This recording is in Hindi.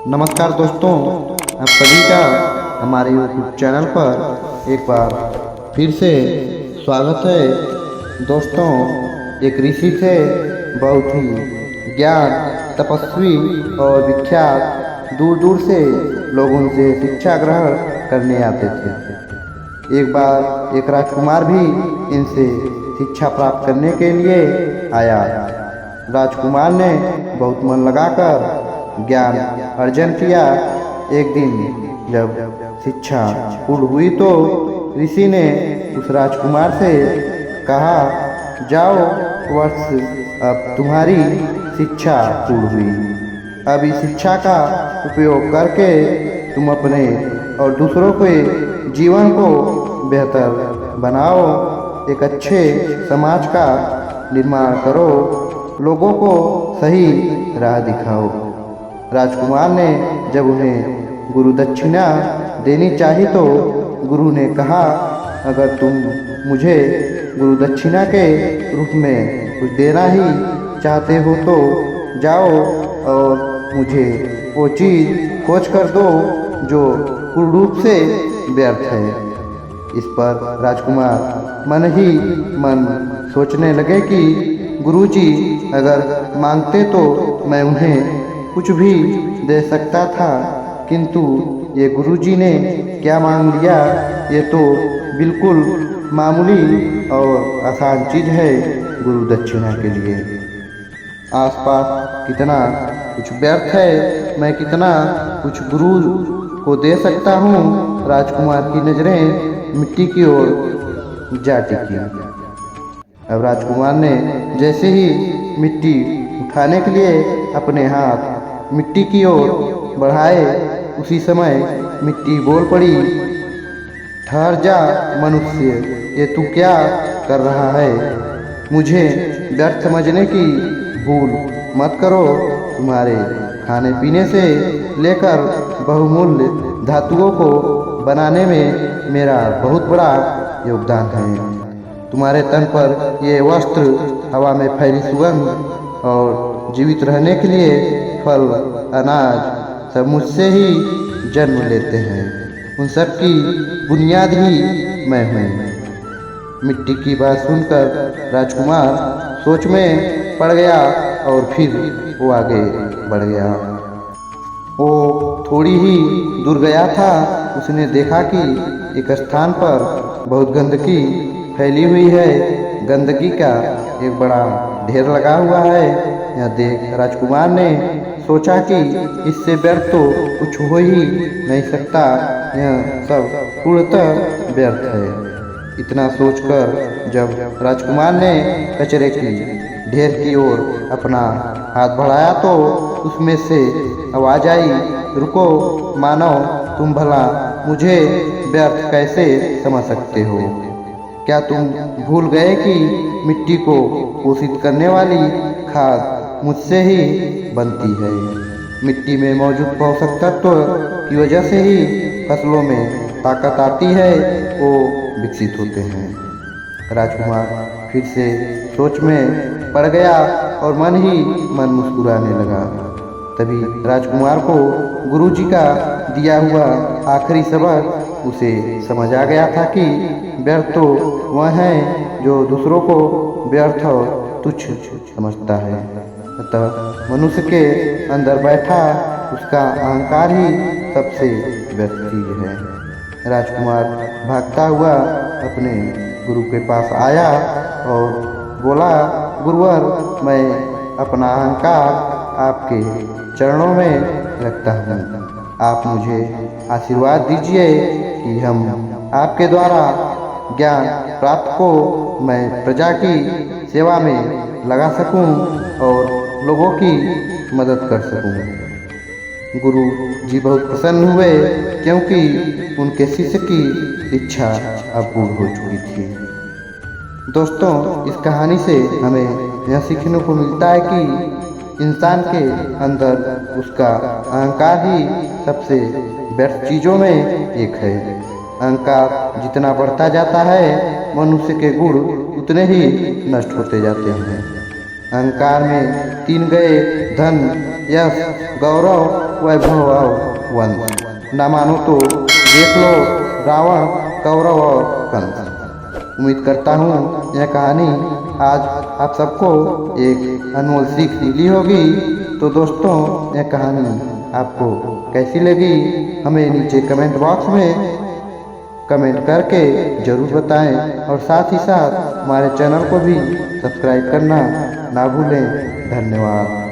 नमस्कार दोस्तों, आप सभी का हमारे YouTube चैनल पर एक बार फिर से स्वागत है। दोस्तों, एक ऋषि थे, बहुत ही ज्ञान तपस्वी और विख्यात। दूर दूर से लोग उनसे शिक्षा ग्रहण करने आते थे। एक बार एक राजकुमार भी इनसे शिक्षा प्राप्त करने के लिए आया। राजकुमार ने बहुत मन लगाकर ज्ञान अर्जन किया। एक दिन जब शिक्षा पूर्ण हुई तो ऋषि ने उस राजकुमार से कहा, जाओ वत्स, अब तुम्हारी शिक्षा पूर्ण हुई। अब इस शिक्षा का उपयोग करके तुम अपने और दूसरों के जीवन को बेहतर बनाओ, एक अच्छे समाज का निर्माण करो, लोगों को सही राह दिखाओ। राजकुमार ने जब उन्हें गुरु दक्षिणा देनी चाही तो गुरु ने कहा, अगर तुम मुझे गुरु दक्षिणा के रूप में कुछ देना ही चाहते हो तो जाओ और मुझे वो चीज़ खोज कर दो जो पूर्ण रूप से व्यर्थ है। इस पर राजकुमार मन ही मन सोचने लगे कि गुरुजी अगर मांगते तो मैं उन्हें कुछ भी दे सकता था, किंतु ये गुरुजी ने क्या मांग लिया, ये तो बिल्कुल मामूली और आसान चीज़ है गुरु दक्षिणा के लिए। आसपास कितना कुछ व्यर्थ है, मैं कितना कुछ गुरु को दे सकता हूँ। राजकुमार की नज़रें मिट्टी की ओर जा टिकी। अब राजकुमार ने जैसे ही मिट्टी उठाने के लिए अपने हाथ मिट्टी की ओर बढ़ाए, उसी समय मिट्टी बोल पड़ी, ठहर जा मनुष्य, ये तू क्या कर रहा है? मुझे व्यर्थ समझने की भूल मत करो। तुम्हारे खाने पीने से लेकर बहुमूल्य धातुओं को बनाने में मेरा बहुत बड़ा योगदान है। तुम्हारे तन पर ये वस्त्र, हवा में फैली सुगंध और जीवित रहने के लिए फल, अनाज सब मुझसे ही जन्म लेते हैं। उन सब की बुनियाद ही मैं हूँ। मिट्टी की बात सुनकर राजकुमार सोच में पड़ गया और फिर वो आगे बढ़ गया। वो थोड़ी ही दूर गया था, उसने देखा कि एक स्थान पर बहुत गंदगी फैली हुई है। गंदगी का एक बड़ा ढेर लगा हुआ है। यह देख राजकुमार ने सोचा कि इससे व्यर्थ तो कुछ हो ही नहीं सकता, यह सब पूर्णतः व्यर्थ है। इतना सोचकर जब राजकुमार ने कचरे की ढेर की ओर अपना हाथ बढ़ाया तो उसमें से आवाज आई, रुको मानव, तुम भला मुझे व्यर्थ कैसे समझ सकते हो? क्या तुम भूल गए कि मिट्टी को पोषित करने वाली खाद मुझसे ही बनती है? मिट्टी में मौजूद पोषक तत्व की वजह से ही फसलों में ताकत आती है, वो विकसित होते हैं। राजकुमार फिर से सोच में पड़ गया और मन ही मन मुस्कुराने लगा। तभी राजकुमार को गुरुजी का दिया हुआ आखिरी सबक उसे समझ आ गया था कि व्यर्थ तो वह है जो दूसरों को व्यर्थ और तुच्छ समझता है। अतः मनुष्य के अंदर बैठा उसका अहंकार ही सबसे व्यर्थ चीज है। राजकुमार भागता हुआ अपने गुरु के पास आया और बोला, गुरुवर, मैं अपना अहंकार आपके चरणों में रखता हूँ। आप मुझे आशीर्वाद दीजिए कि हम आपके द्वारा ज्ञान प्राप्त को मैं प्रजा की सेवा में लगा सकूं और लोगों की मदद कर सकूं। गुरु जी बहुत प्रसन्न हुए क्योंकि उनके शिष्य की इच्छा अब पूर्ण हो चुकी थी। दोस्तों, इस कहानी से हमें यह सीखने को मिलता है कि इंसान के अंदर उसका अहंकार ही सबसे व्यर्थ चीज़ों में एक है। अहंकार जितना बढ़ता जाता है, मनुष्य के गुण उतने ही नष्ट होते जाते हैं। अहंकार में तीन गए धन यश, गौरव, वैभव और वंश। ना मानो तो देख लो रावण, कौरव और कंस। उम्मीद करता हूँ यह कहानी आज आप सबको एक अनमोल सीख मिली होगी। तो दोस्तों, यह कहानी आपको कैसी लगी हमें नीचे कमेंट बॉक्स में कमेंट करके ज़रूर बताएं और साथ ही साथ हमारे चैनल को भी सब्सक्राइब करना ना भूलें। धन्यवाद।